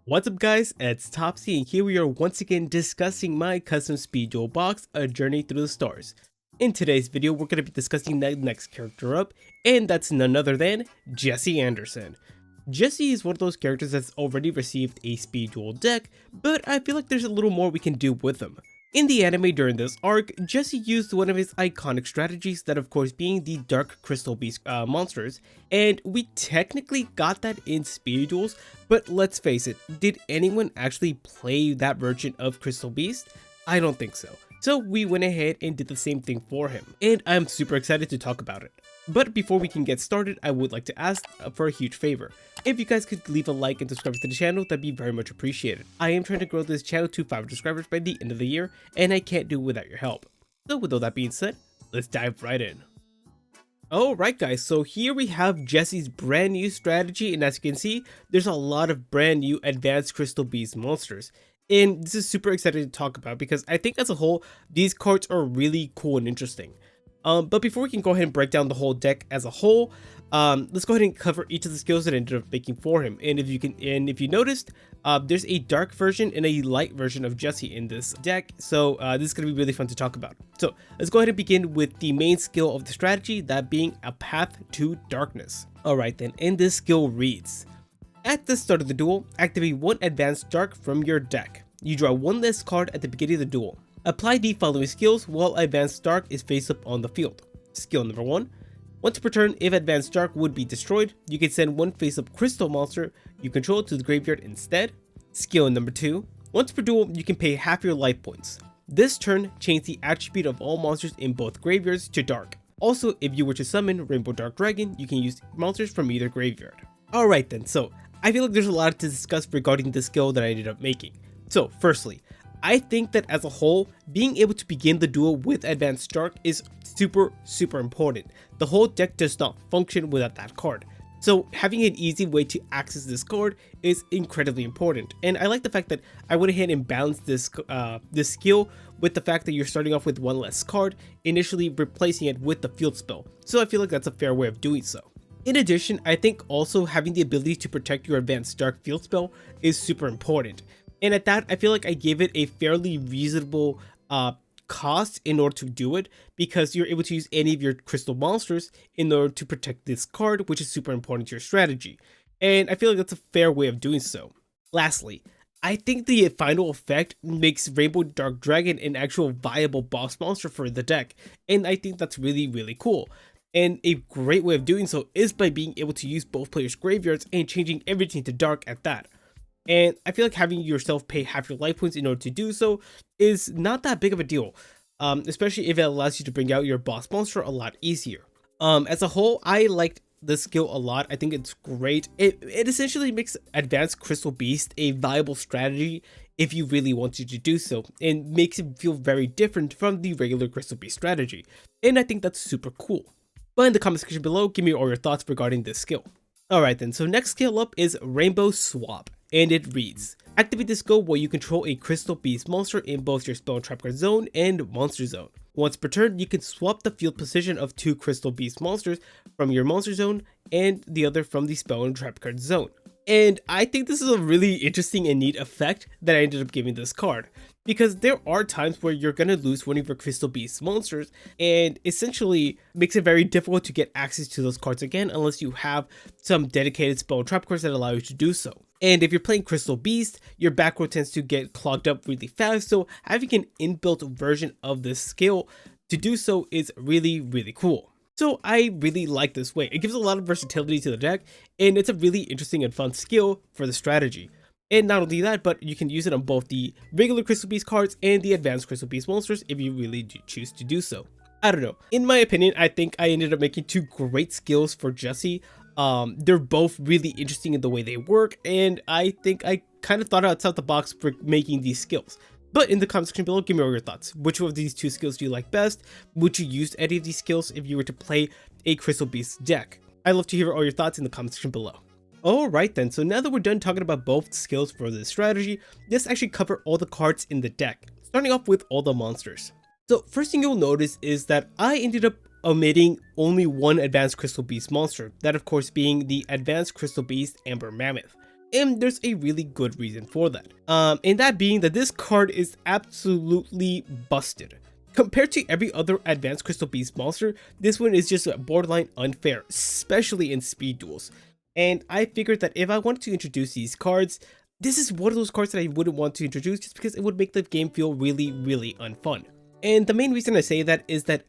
What's up guys, it's Topsy and here we are once again discussing my custom SpeedDuel box, A Journey Through the Stars. In today's video we're going to be discussing the next character up, and that's none other than Jesse Anderson. Jesse is one of those characters that's already received a SpeedDuel deck, but I feel like there's a little more we can do with him. In the anime during this arc, Jesse used one of his iconic strategies, that of course being the Dark Crystal Beast monsters, and we technically got that in SpeedDuels, but let's face it, did anyone actually play that version of Crystal Beast? I don't think so. So we went ahead and did the same thing for him, and I'm super excited to talk about it. But before we can get started, I would like to ask for a huge favor. If you guys could leave a like and subscribe to the channel, that'd be very much appreciated. I am trying to grow this channel to 500 subscribers by the end of the year, and I can't do it without your help. So with all that being said, let's dive right in. Alright guys, so here we have Jesse's brand new strategy, and as you can see, there's a lot of brand new advanced Crystal Beast monsters. And this is super exciting to talk about because I think as a whole, these cards are really cool and interesting. But before we can go ahead and break down the whole deck as a whole, let's go ahead and cover each of the skills that I ended up making for him. And if you noticed, there's a dark version and a light version of Jesse in this deck. So this is going to be really fun to talk about. So let's go ahead and begin with the main skill of the strategy, that being a path to darkness. Alright then, and this skill reads: at the start of the duel, activate one advanced dark from your deck. You draw one less card at the beginning of the duel. Apply the following skills while Advanced Dark is face up on the field. Skill number 1. Once per turn, if Advanced Dark would be destroyed, you can send one face up crystal monster you control to the graveyard instead. Skill number 2. Once per duel, you can pay half your life points. This turn, change the attribute of all monsters in both graveyards to dark. Also, if you were to summon Rainbow Dark Dragon, you can use monsters from either graveyard. Alright then, so I feel like there's a lot to discuss regarding this skill that I ended up making. So firstly, I think that as a whole, being able to begin the duel with Advanced Dark is super important. The whole deck does not function without that card. So having an easy way to access this card is incredibly important. And I like the fact that I went ahead and balanced this skill with the fact that you're starting off with one less card, initially replacing it with the field spell. So I feel like that's a fair way of doing so. In addition, I think also having the ability to protect your Advanced Dark field spell is super important. And at that, I feel like I gave it a fairly reasonable cost in order to do it, because you're able to use any of your crystal monsters in order to protect this card, which is super important to your strategy. And I feel like that's a fair way of doing so. Lastly, I think the final effect makes Rainbow Dark Dragon an actual viable boss monster for the deck. And I think that's really cool. And a great way of doing so is by being able to use both players' graveyards and changing everything to dark at that. And I feel like having yourself pay half your life points in order to do so is not that big of a deal, especially if it allows you to bring out your boss monster a lot easier. As a whole, I liked this skill a lot. I think it's great. It essentially makes Advanced Crystal Beast a viable strategy if you really wanted to do so, and makes it feel very different from the regular Crystal Beast strategy. And I think that's super cool. But in the comment section below, give me all your thoughts regarding this skill. Alright then, so next skill up is Rainbow Swap. And it reads: activate this skill while you control a Crystal Beast monster in both your Spell and Trap Card zone and Monster zone. Once per turn, you can swap the field position of two Crystal Beast monsters from your Monster zone and the other from the Spell and Trap Card zone. And I think this is a really interesting and neat effect that I ended up giving this card, because there are times where you're going to lose one of your Crystal Beast monsters, and essentially makes it very difficult to get access to those cards again unless you have some dedicated Spell and Trap cards that allow you to do so. And if you're playing Crystal Beast, your back row tends to get clogged up really fast, so having an inbuilt version of this skill to do so is really cool. So I really like this way. It gives a lot of versatility to the deck, and it's a really interesting and fun skill for the strategy. And not only that, but you can use it on both the regular Crystal Beast cards and the Advanced Crystal Beast monsters if you really do choose to do so. I don't know. In my opinion, I think I ended up making two great skills for Jesse. They're both really interesting in the way they work, and I think I kind of thought outside the box for making these skills. But in the comment section below, give me all your thoughts. Which of these two skills do you like best? Would you use any of these skills if you were to play a Crystal Beast deck? I'd love to hear all your thoughts in the comment section below. Alright then, so now that we're done talking about both skills for this strategy, let's actually cover all the cards in the deck, starting off with all the monsters. So first thing you'll notice is that I ended up omitting only one Advanced Crystal Beast monster, that of course being the Advanced Crystal Beast Amber Mammoth. And there's a really good reason for that. And that being that this card is absolutely busted. Compared to every other advanced Crystal Beast monster, this one is just borderline unfair, especially in speed duels. And I figured that if I wanted to introduce these cards, this is one of those cards that I wouldn't want to introduce just because it would make the game feel really, really unfun. And the main reason I say that is that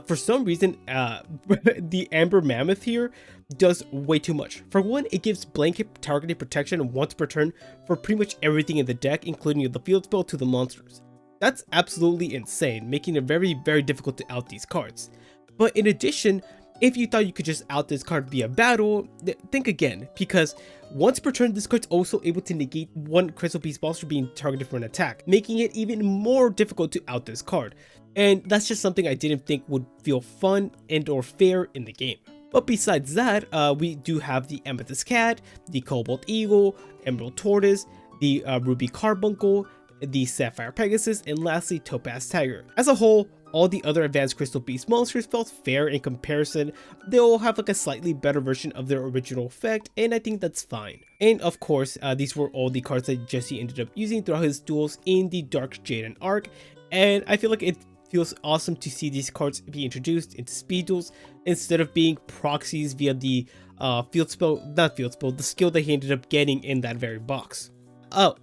for some reason, the Amber Mammoth here does way too much. For one, it gives blanket targeted protection once per turn for pretty much everything in the deck, including the field spell to the monsters. That's absolutely insane, making it very, very difficult to out these cards. But in addition, if you thought you could just out this card via battle, think again, because once per turn, this card's also able to negate one Crystal Beast monster being targeted for an attack, making it even more difficult to out this card. And that's just something I didn't think would feel fun and or fair in the game. But besides that, we do have the Amethyst Cat, the Cobalt Eagle, Emerald Tortoise, the Ruby Carbuncle, the Sapphire Pegasus, and lastly Topaz Tiger. As a whole, all the other advanced Crystal Beast monsters felt fair in comparison. They all have like a slightly better version of their original effect, and I think that's fine. And of course, these were all the cards that Jesse ended up using throughout his duels in the Dark Jaden arc, and I feel like it feels awesome to see these cards be introduced into speed duels instead of being proxies via the the skill that he ended up getting in that very box.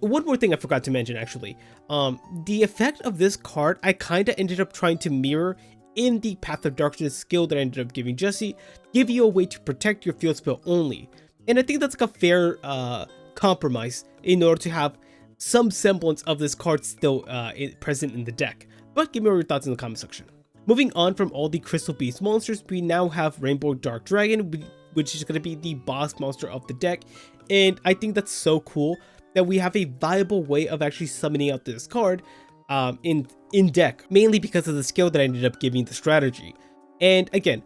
One more thing I forgot to mention actually. The effect of this card I kinda ended up trying to mirror in the Path of Darkness skill that I ended up giving Jesse, give you a way to protect your field spell only. And I think that's like a fair compromise in order to have some semblance of this card still present in the deck. But give me your thoughts in the comment section. Moving on from all the Crystal Beast monsters, we now have Rainbow Dark Dragon, which is going to be the boss monster of the deck. And I think that's so cool that we have a viable way of actually summoning out this card in deck, mainly because of the skill that I ended up giving the strategy. And again,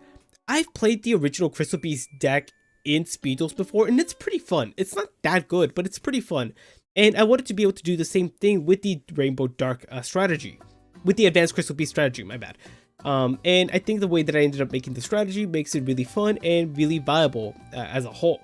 I've played the original Crystal Beast deck in speed duels before, and it's pretty fun. It's not that good, but it's pretty fun. And I wanted to be able to do the same thing with the Rainbow Dark strategy. With the advanced Crystal Beast strategy, my bad. And I think the way that I ended up making the strategy makes it really fun and really viable as a whole.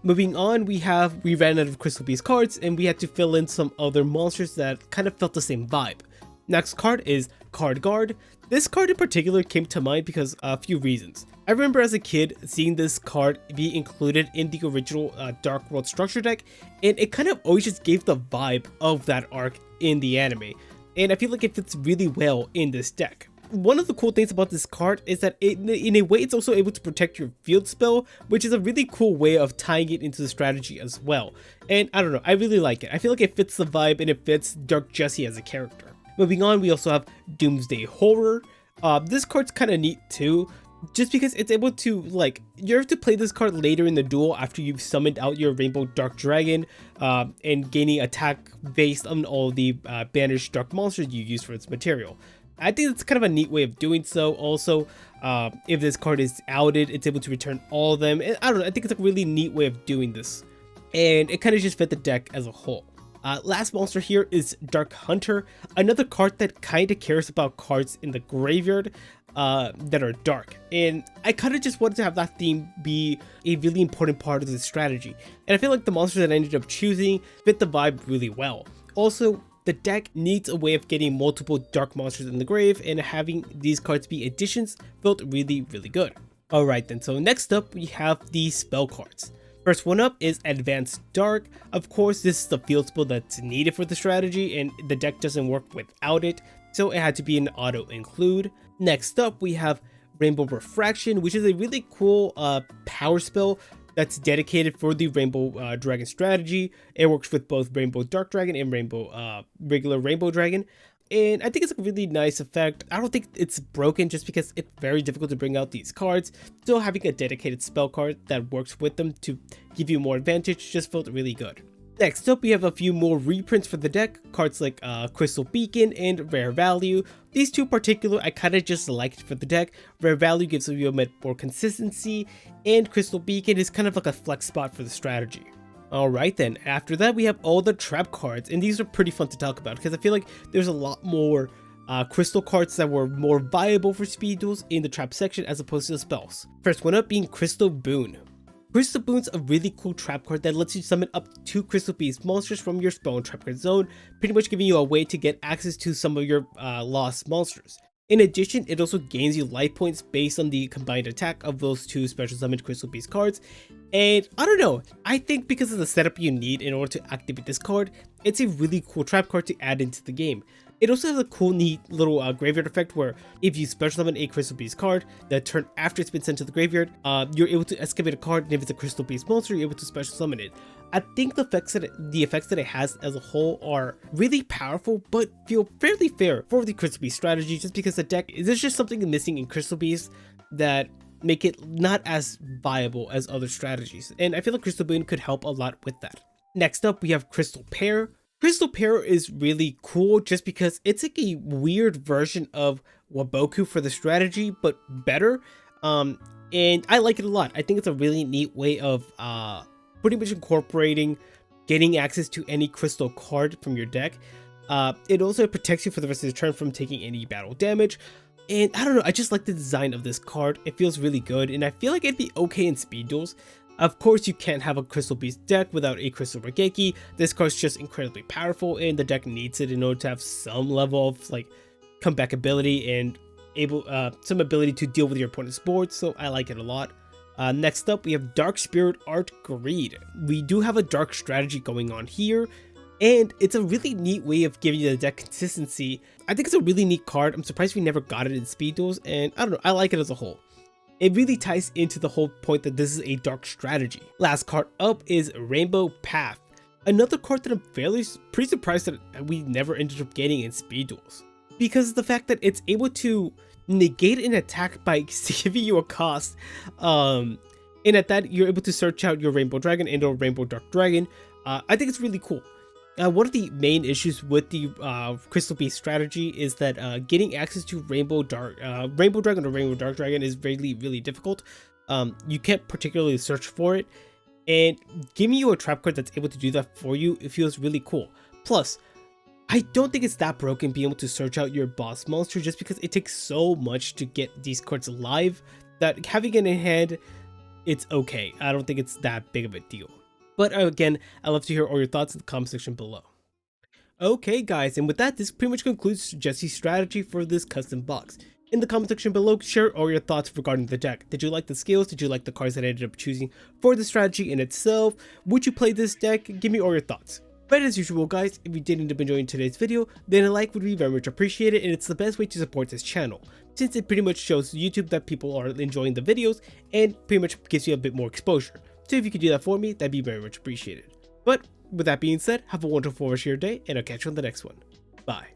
Moving on, we ran out of Crystal Beast cards and we had to fill in some other monsters that kind of felt the same vibe. Next card is Card Guard. This card in particular came to mind because a few reasons. I remember as a kid seeing this card be included in the original Dark World structure deck, and it kind of always just gave the vibe of that arc in the anime. And I feel like it fits really well in this deck. One of the cool things about this card is that in a way it's also able to protect your field spell, which is a really cool way of tying it into the strategy as well. And I don't know, I really like it. I feel like it fits the vibe and it fits Dark Jesse as a character. Moving on, we also have Doomsday Horror. This card's kind of neat too, just because it's able to, like, you have to play this card later in the duel after you've summoned out your Rainbow Dark Dragon and gaining attack based on all the banished dark monsters you use for its material. I think it's kind of a neat way of doing so. Also, if this card is outed, it's able to return all of them. And I don't know, I think it's a really neat way of doing this. And it kind of just fit the deck as a whole. Last monster here is Dark Hunter, another card that kind of cares about cards in the graveyard that are dark, and I kind of just wanted to have that theme be a really important part of the strategy, and I feel like the monsters that I ended up choosing fit the vibe really well. Also, the deck needs a way of getting multiple dark monsters in the grave, and having these cards be additions felt really, really good. Alright then, so next up we have the spell cards. First one up is Advanced Dark. Of course, this is the field spell that's needed for the strategy, and the deck doesn't work without it, so it had to be an auto include. Next up, we have Rainbow Refraction, which is a really cool power spell that's dedicated for the Rainbow Dragon strategy. It works with both Rainbow Dark Dragon and regular Rainbow Dragon. And I think it's a really nice effect. I don't think it's broken just because it's very difficult to bring out these cards. So having a dedicated spell card that works with them to give you more advantage just felt really good. Next up, we have a few more reprints for the deck. Cards like Crystal Beacon and Rare Value. These two in particular I kind of just liked for the deck. Rare Value gives you a bit more consistency, and Crystal Beacon is kind of like a flex spot for the strategy. Alright then, after that we have all the trap cards, and these are pretty fun to talk about because I feel like there's a lot more crystal cards that were more viable for speed duels in the trap section as opposed to the spells. First one up being Crystal Boon. Crystal Boon's a really cool trap card that lets you summon up to 2 crystal beast monsters from your spawn trap card zone, pretty much giving you a way to get access to some of your lost monsters. In addition, it also gains you life points based on the combined attack of those 2 special summoned crystal beast cards. And I don't know, I think because of the setup you need in order to activate this card, it's a really cool trap card to add into the game. It also has a cool neat little graveyard effect where if you special summon a crystal beast card, the turn after it's been sent to the graveyard, you're able to excavate a card, and if it's a crystal beast monster, you're able to special summon it. I think the effects that it has as a whole are really powerful, but feel fairly fair for the crystal beast strategy, just because the deck, there's just something missing in crystal beast that make it not as viable as other strategies, and I feel like Crystal Boon could help a lot with that. Next up, we have Crystal Pair. Crystal Pair is really cool just because it's like a weird version of Waboku for the strategy, but better. And I like it a lot. I think it's a really neat way of pretty much incorporating getting access to any crystal card from your deck. It also protects you for the rest of the turn from taking any battle damage. And I don't know, I just like the design of this card. It feels really good, and I feel like it'd be okay in speed duels. Of course, you can't have a Crystal Beast deck without a Crystal Regeki. This card's just incredibly powerful, and the deck needs it in order to have some level of like comeback ability and some ability to deal with your opponent's board. So I like it a lot. Next up, we have Dark Spirit Art Greed. We do have a dark strategy going on here, and it's a really neat way of giving you the deck consistency. I think it's a really neat card. I'm surprised we never got it in speed duels, and I don't know, I like it as a whole. It really ties into the whole point that this is a dark strategy. Last card up is Rainbow Path, another card that I'm pretty surprised that we never ended up getting in speed duels, because of the fact that it's able to negate an attack by giving you a cost, and at that you're able to search out your Rainbow Dragon and or Rainbow Dark Dragon. I think it's really cool. One of the main issues with the Crystal Beast strategy is that getting access to Rainbow Dragon or Rainbow Dark Dragon is really difficult. You can't particularly search for it, and giving you a trap card that's able to do that for you, it feels really cool. Plus, I don't think it's that broken being able to search out your boss monster, just because it takes so much to get these cards live that having it in hand, it's okay. I don't think it's that big of a deal. But again, I'd love to hear all your thoughts in the comment section below. Okay guys, and with that, this pretty much concludes Jesse's strategy for this custom box. In the comment section below, share all your thoughts regarding the deck. Did you like the skills? Did you like the cards that I ended up choosing for the strategy in itself? Would you play this deck? Give me all your thoughts. But as usual guys, if you did end up enjoying today's video, then a like would be very much appreciated, and it's the best way to support this channel, since it pretty much shows YouTube that people are enjoying the videos and pretty much gives you a bit more exposure. So if you could do that for me, that'd be very much appreciated. But with that being said, have a wonderful rest of your day, and I'll catch you on the next one. Bye.